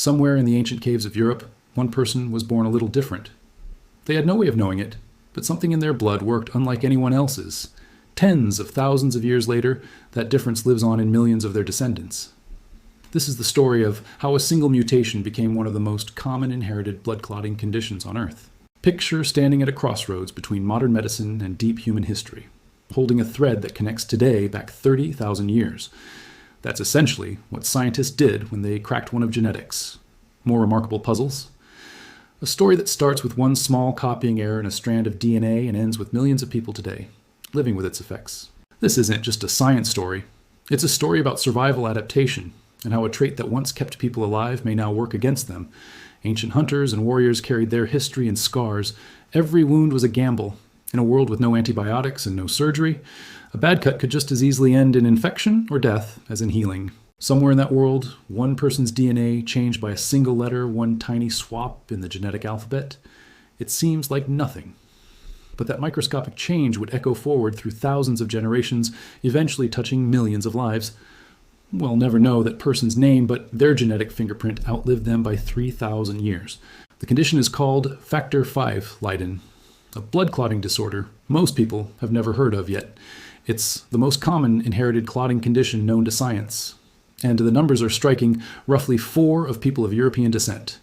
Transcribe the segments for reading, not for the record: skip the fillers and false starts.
Somewhere in the ancient caves of Europe, one person was born a little different. They had no way of knowing it, but something in their blood worked unlike anyone else's. Tens of thousands of years later, that difference lives on in millions of their descendants. This is the story of how a single mutation became one of the most common inherited blood clotting conditions on Earth. Picture standing at a crossroads between modern medicine and deep human history, holding a thread that connects today back 30,000 years. That's essentially what scientists did when they cracked one of genetics. More remarkable puzzles? A story that starts with one small copying error in a strand of DNA and ends with millions of people today, living with its effects. This isn't just a science story. It's a story about survival adaptation and how a trait that once kept people alive may now work against them. Ancient hunters and warriors carried their history and scars. Every wound was a gamble. In a world with no antibiotics and no surgery, a bad cut could just as easily end in infection or death as in healing. Somewhere in that world, one person's DNA changed by a single letter, one tiny swap in the genetic alphabet. It seems like nothing. But that microscopic change would echo forward through thousands of generations, eventually touching millions of lives. We'll never know that person's name, but their genetic fingerprint outlived them by 3,000 years. The condition is called Factor V Leiden, a blood clotting disorder most people have never heard of yet. It's the most common inherited clotting condition known to science, and the numbers are striking. Roughly 4 of people of European descent,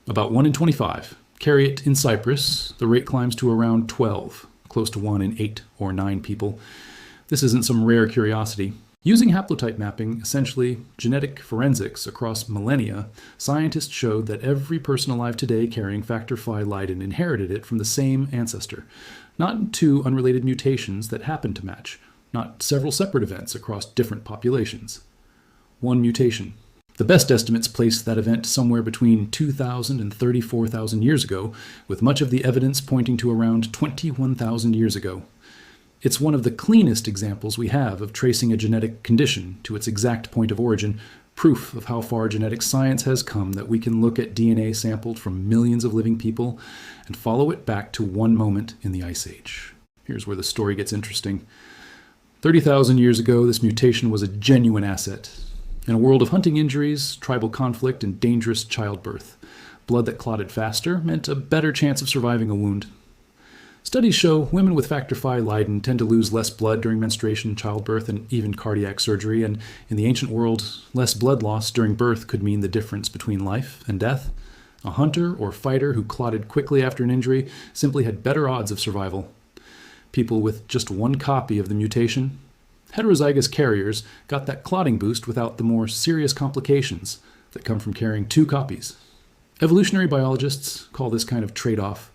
about 1 in 25, carry it in Cyprus. The rate climbs to around 12, close to 1 in 8 or 9 people. This isn't some rare curiosity. Using haplotype mapping, essentially genetic forensics across millennia, scientists showed that every person alive today carrying Factor V Leiden inherited it from the same ancestor. Not 2 unrelated mutations that happened to match, not several separate events across different populations. 1 mutation. The best estimates place that event somewhere between 2,000 and 34,000 years ago, with much of the evidence pointing to around 21,000 years ago. It's one of the cleanest examples we have of tracing a genetic condition to its exact point of origin, proof of how far genetic science has come that we can look at DNA sampled from millions of living people and follow it back to one moment in the Ice Age. Here's where the story gets interesting. 30,000 years ago, this mutation was a genuine asset. In a world of hunting injuries, tribal conflict, and dangerous childbirth, blood that clotted faster meant a better chance of surviving a wound. Studies show women with Factor V Leiden tend to lose less blood during menstruation, childbirth, and even cardiac surgery, and in the ancient world, less blood loss during birth could mean the difference between life and death. A hunter or fighter who clotted quickly after an injury simply had better odds of survival. People with just 1 copy of the mutation, heterozygous carriers, got that clotting boost without the more serious complications that come from carrying 2 copies. Evolutionary biologists call this kind of trade-off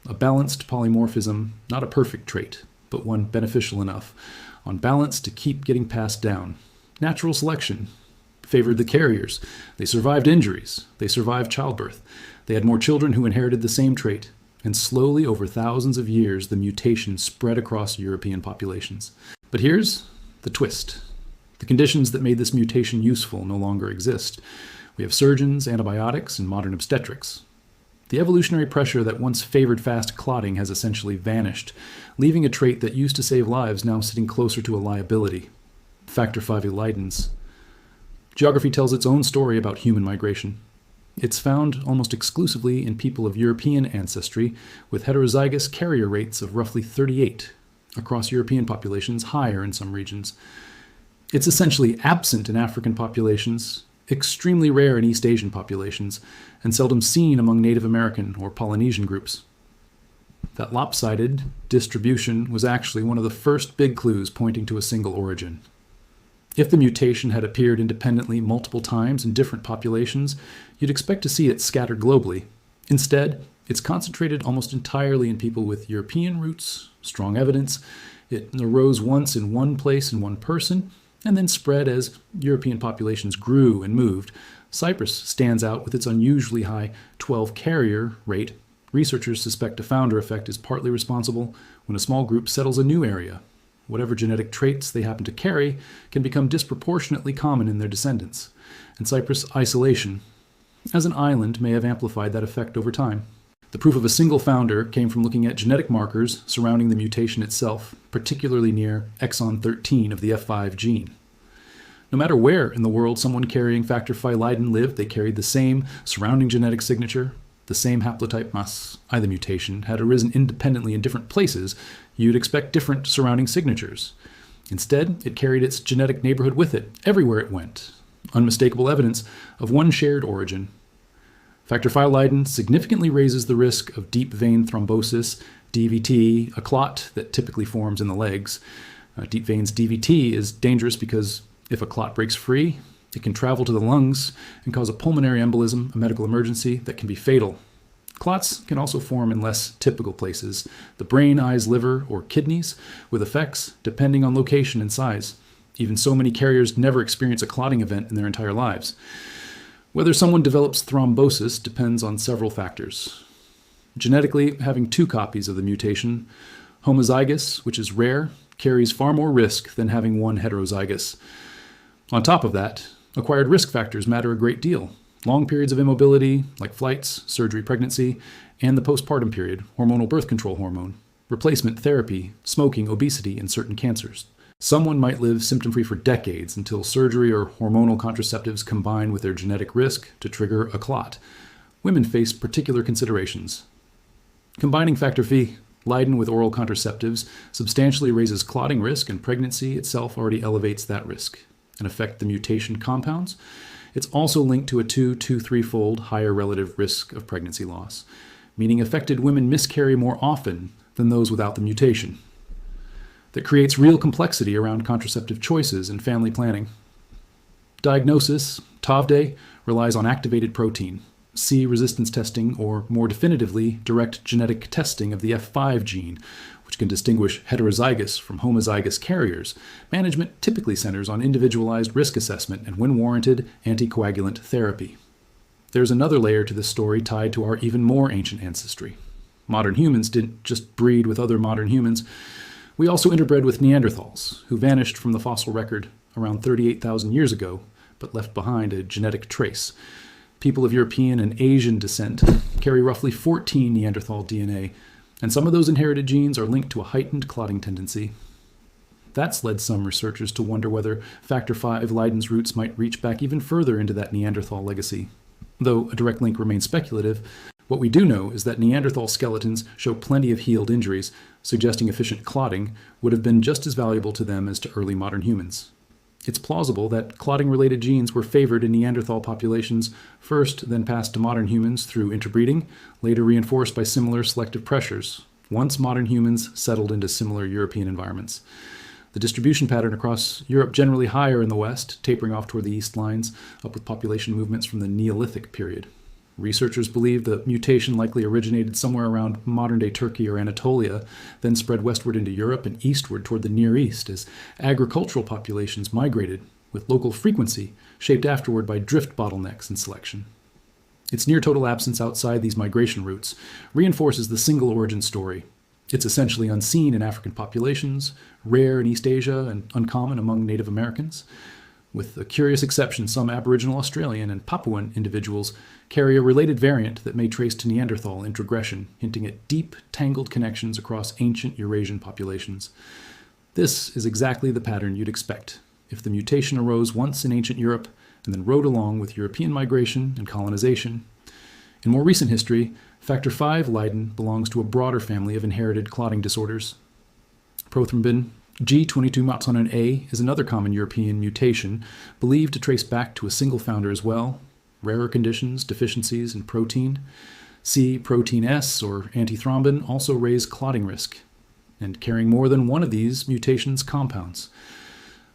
a balanced polymorphism, not a perfect trait, but one beneficial enough, on balance to keep getting passed down. Natural selection favored the carriers. They survived injuries. They survived childbirth. They had more children who inherited the same trait. And slowly, over thousands of years, the mutation spread across European populations. But here's the twist. The conditions that made this mutation useful no longer exist. We have surgeons, antibiotics, and modern obstetrics. The evolutionary pressure that once favored fast clotting has essentially vanished, leaving a trait that used to save lives now sitting closer to a liability. Factor V Leidens. Geography tells its own story about human migration. It's found almost exclusively in people of European ancestry, with heterozygous carrier rates of roughly 38, across European populations higher in some regions. It's essentially absent in African populations, extremely rare in East Asian populations, and seldom seen among Native American or Polynesian groups. That lopsided distribution was actually one of the first big clues pointing to a single origin. If the mutation had appeared independently multiple times in different populations, you'd expect to see it scattered globally. Instead, it's concentrated almost entirely in people with European roots, strong evidence. It arose once in one place in one person, and then spread as European populations grew and moved. Cyprus stands out with its unusually high 12 carrier rate. Researchers suspect a founder effect is partly responsible when a small group settles a new area. Whatever genetic traits they happen to carry can become disproportionately common in their descendants. And Cyprus' isolation as an island may have amplified that effect over time. The proof of a single founder came from looking at genetic markers surrounding the mutation itself, particularly near exon 13 of the F5 gene. No matter where in the world someone carrying Factor V Leiden lived, they carried the same surrounding genetic signature, the same haplotype mas. Either mutation had arisen independently in different places, you'd expect different surrounding signatures. Instead, it carried its genetic neighborhood with it, everywhere it went. Unmistakable evidence of one shared origin. Factor V Leiden significantly raises the risk of deep vein thrombosis, DVT, a clot that typically forms in the legs. Deep veins DVT is dangerous because if a clot breaks free, it can travel to the lungs and cause a pulmonary embolism, a medical emergency that can be fatal. Clots can also form in less typical places, the brain, eyes, liver, or kidneys, with effects depending on location and size. Even so, many carriers never experience a clotting event in their entire lives. Whether someone develops thrombosis depends on several factors. Genetically, having 2 copies of the mutation, homozygous, which is rare, carries far more risk than having 1 heterozygous. On top of that, acquired risk factors matter a great deal. Long periods of immobility, like flights, surgery, pregnancy, and the postpartum period, hormonal birth control hormone, replacement therapy, smoking, obesity, and certain cancers. Someone might live symptom-free for decades until surgery or hormonal contraceptives combine with their genetic risk to trigger a clot. Women face particular considerations. Combining Factor V Leiden with oral contraceptives substantially raises clotting risk, and pregnancy itself already elevates that risk. And affect the mutation compounds, it's also linked to a 2 to 3-fold higher relative risk of pregnancy loss, meaning affected women miscarry more often than those without the mutation. That creates real complexity around contraceptive choices and family planning. Diagnosis, TAVDE, relies on activated protein, C resistance testing, or more definitively, direct genetic testing of the F5 gene, which can distinguish heterozygous from homozygous carriers. Management typically centers on individualized risk assessment and, when warranted, anticoagulant therapy. There's another layer to this story tied to our even more ancient ancestry. Modern humans didn't just breed with other modern humans. We also interbred with Neanderthals, who vanished from the fossil record around 38,000 years ago, but left behind a genetic trace. People of European and Asian descent carry roughly 14 Neanderthal DNA, and some of those inherited genes are linked to a heightened clotting tendency. That's led some researchers to wonder whether Factor V Leiden's roots might reach back even further into that Neanderthal legacy. Though a direct link remains speculative, what we do know is that Neanderthal skeletons show plenty of healed injuries, suggesting efficient clotting would have been just as valuable to them as to early modern humans. It's plausible that clotting-related genes were favored in Neanderthal populations first, then passed to modern humans through interbreeding, later reinforced by similar selective pressures, once modern humans settled into similar European environments. The distribution pattern across Europe generally higher in the west, tapering off toward the east lines up with population movements from the Neolithic period. Researchers believe the mutation likely originated somewhere around modern-day Turkey or Anatolia, then spread westward into Europe and eastward toward the Near East as agricultural populations migrated, with local frequency shaped afterward by drift bottlenecks and selection. Its near-total absence outside these migration routes reinforces the single origin story. It's essentially unseen in African populations, rare in East Asia, and uncommon among Native Americans. With a curious exception, some Aboriginal Australian and Papuan individuals carry a related variant that may trace to Neanderthal introgression, hinting at deep, tangled connections across ancient Eurasian populations. This is exactly the pattern you'd expect if the mutation arose once in ancient Europe and then rode along with European migration and colonization. In more recent history, Factor V Leiden belongs to a broader family of inherited clotting disorders. Prothrombin G22-MOXON-A is another common European mutation, believed to trace back to a single founder as well. Rarer conditions, deficiencies in protein, C protein S or antithrombin also raise clotting risk, and carrying more than one of these mutations compounds.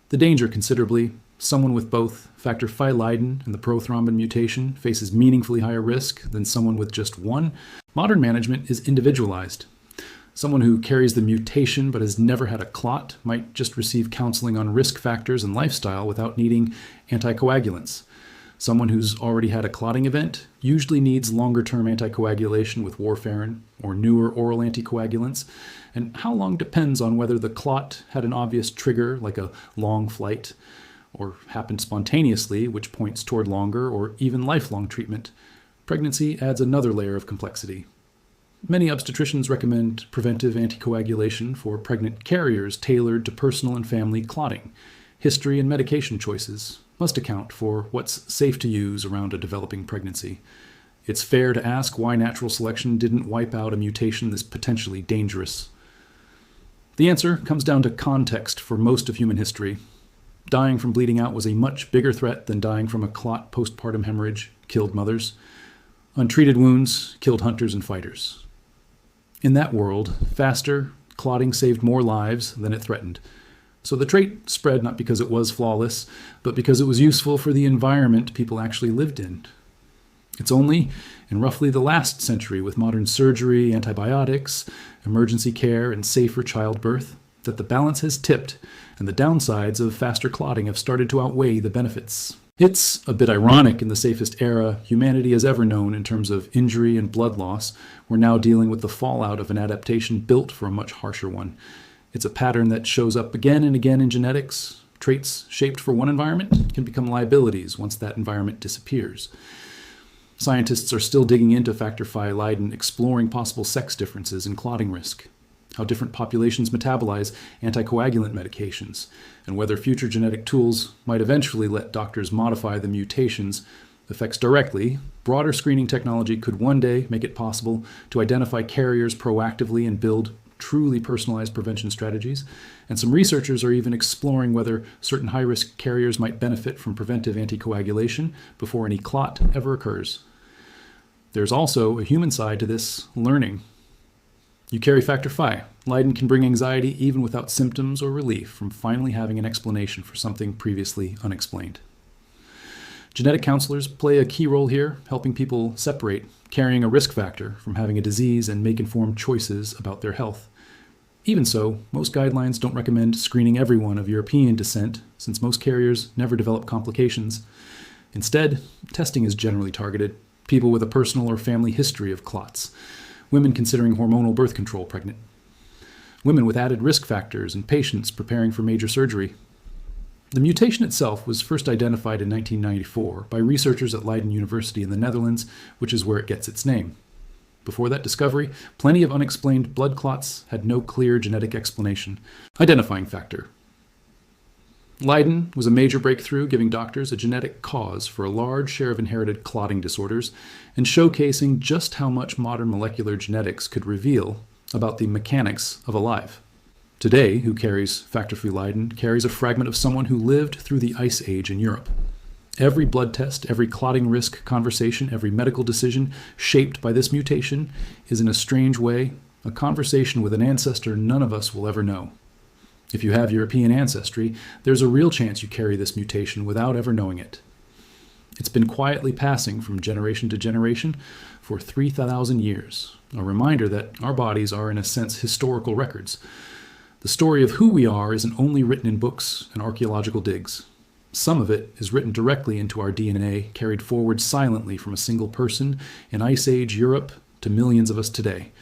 The danger considerably. Someone with both Factor V Leiden and the prothrombin mutation faces meaningfully higher risk than someone with just one. Modern management is individualized. Someone who carries the mutation but has never had a clot might just receive counseling on risk factors and lifestyle without needing anticoagulants. Someone who's already had a clotting event usually needs longer-term anticoagulation with warfarin or newer oral anticoagulants, and how long depends on whether the clot had an obvious trigger like a long flight, or happened spontaneously, which points toward longer or even lifelong treatment. Pregnancy adds another layer of complexity. Many obstetricians recommend preventive anticoagulation for pregnant carriers tailored to personal and family clotting, history, and medication choices must account for what's safe to use around a developing pregnancy. It's fair to ask why natural selection didn't wipe out a mutation this potentially dangerous. The answer comes down to context for most of human history. Dying from bleeding out was a much bigger threat than dying from a clot postpartum hemorrhage killed mothers. Untreated wounds killed hunters and fighters. In that world, faster clotting saved more lives than it threatened. So the trait spread not because it was flawless, but because it was useful for the environment people actually lived in. It's only in roughly the last century, with modern surgery, antibiotics, emergency care, and safer childbirth, that the balance has tipped and the downsides of faster clotting have started to outweigh the benefits. It's a bit ironic in the safest era humanity has ever known in terms of injury and blood loss. We're now dealing with the fallout of an adaptation built for a much harsher one. It's a pattern that shows up again and again in genetics. Traits shaped for one environment can become liabilities once that environment disappears. Scientists are still digging into Factor V Leiden, exploring possible sex differences in clotting risk, how different populations metabolize anticoagulant medications, and whether future genetic tools might eventually let doctors modify the mutations' effects directly. Broader screening technology could one day make it possible to identify carriers proactively and build truly personalized prevention strategies, and some researchers are even exploring whether certain high-risk carriers might benefit from preventive anticoagulation before any clot ever occurs. There's also a human side to this: learning. You carry Factor V. Leiden can bring anxiety even without symptoms or relief from finally having an explanation for something previously unexplained. Genetic counselors play a key role here, helping people separate carrying a risk factor from having a disease and make informed choices about their health. Even so, most guidelines don't recommend screening everyone of European descent, since most carriers never develop complications. Instead, testing is generally targeted: people with a personal or family history of clots, women considering hormonal birth control pregnant, women with added risk factors, and patients preparing for major surgery. The mutation itself was first identified in 1994 by researchers at Leiden University in the Netherlands, which is where it gets its name. Before that discovery, plenty of unexplained blood clots had no clear genetic explanation. Identifying factor. Leiden was a major breakthrough, giving doctors a genetic cause for a large share of inherited clotting disorders and showcasing just how much modern molecular genetics could reveal about the mechanics of a life. Today, who carries Factor V Leiden carries a fragment of someone who lived through the Ice Age in Europe. Every blood test, every clotting risk conversation, every medical decision shaped by this mutation is, in a strange way, a conversation with an ancestor none of us will ever know. If you have European ancestry, there's a real chance you carry this mutation without ever knowing it. It's been quietly passing from generation to generation for 3,000 years, a reminder that our bodies are, in a sense, historical records. The story of who we are isn't only written in books and archaeological digs. Some of it is written directly into our DNA, carried forward silently from a single person in Ice Age Europe to millions of us today.